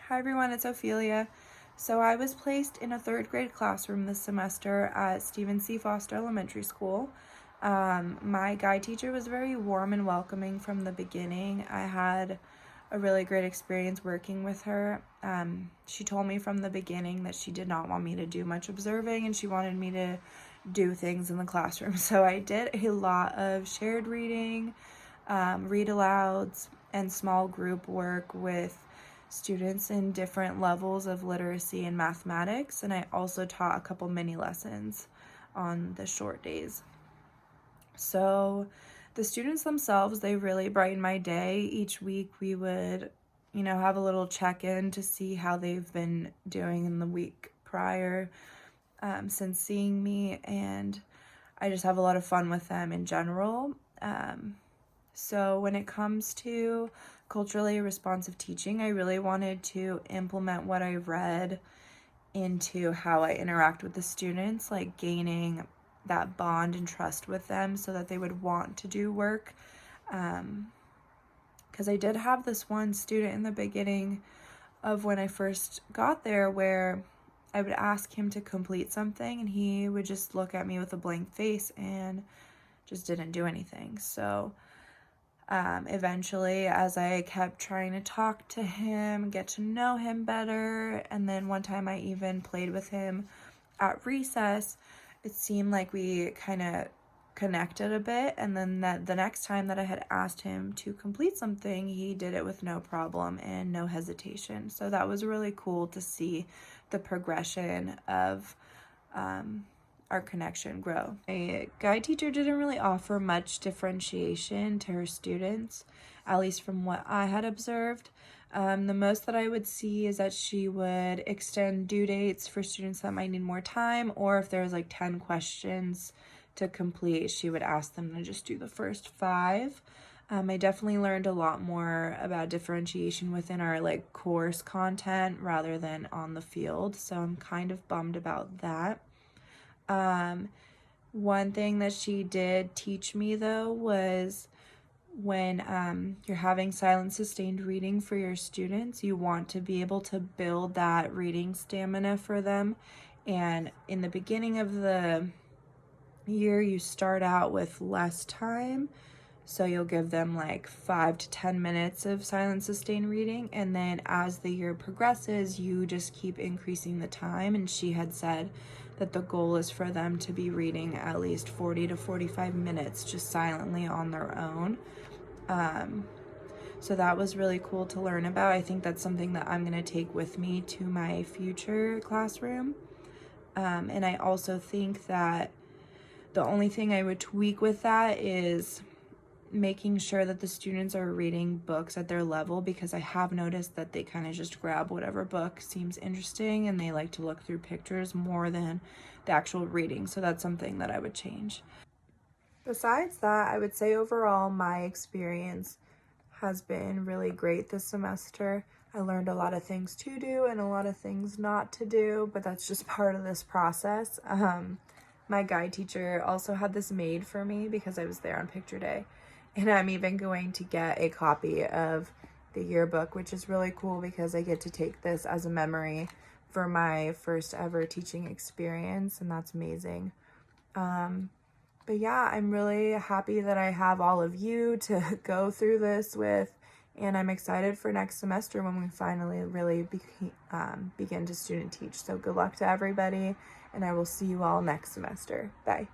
Hi everyone, it's Ophelia. So I was placed in a third grade classroom this semester at Stephen C. Foster Elementary School. My guide teacher was very warm and welcoming from the beginning. I had a really great experience working with her. She told me from the beginning that she did not want me to do much observing and she wanted me to do things in the classroom. So I did a lot of shared reading, read alouds, and small group work with students in different levels of literacy and mathematics, and I also taught a couple mini lessons on the short days. So the students themselves, they really brightened my day. Each week we would, have a little check-in to see how they've been doing in the week prior since seeing me, and I just have a lot of fun with them in general. So when it comes to culturally responsive teaching, I really wanted to implement what I read into how I interact with the students, like gaining that bond and trust with them so that they would want to do work. Because I did have this one student in the beginning of when I first got there where I would ask him to complete something and he would just look at me with a blank face and just didn't do anything. So eventually, as I kept trying to talk to him, get to know him better, and then one time I even played with him at recess, it seemed like we kind of connected a bit. And then the next time that I had asked him to complete something, he did it with no problem and no hesitation. So that was really cool to see the progression of our connection grow. My guide teacher didn't really offer much differentiation to her students, at least from what I had observed. The most that I would see is that she would extend due dates for students that might need more time, or if there was like 10 questions to complete, she would ask them to just do the first 5. I definitely learned a lot more about differentiation within our course content rather than on the field, so I'm kind of bummed about that. One thing that she did teach me though was when you're having silent sustained reading for your students, you want to be able to build that reading stamina for them. And in the beginning of the year, you start out with less time. So you'll give them 5 to 10 minutes of silent sustained reading. And then as the year progresses, you just keep increasing the time. And she had said that the goal is for them to be reading at least 40 to 45 minutes just silently on their own. So that was really cool to learn about. I think that's something that I'm going to take with me to my future classroom. And I also think that the only thing I would tweak with that is making sure that the students are reading books at their level, because I have noticed that they kind of just grab whatever book seems interesting and they like to look through pictures more than the actual reading. So that's something that I would change. Besides that, I would say overall my experience has been really great this semester. I learned a lot of things to do and a lot of things not to do, but that's just part of this process. My guide teacher also had this made for me because I was there on picture day. And I'm even going to get a copy of the yearbook, which is really cool because I get to take this as a memory for my first ever teaching experience, and that's amazing. But yeah, I'm really happy that I have all of you to go through this with, and I'm excited for next semester when we finally really begin to student teach. So good luck to everybody, and I will see you all next semester. Bye.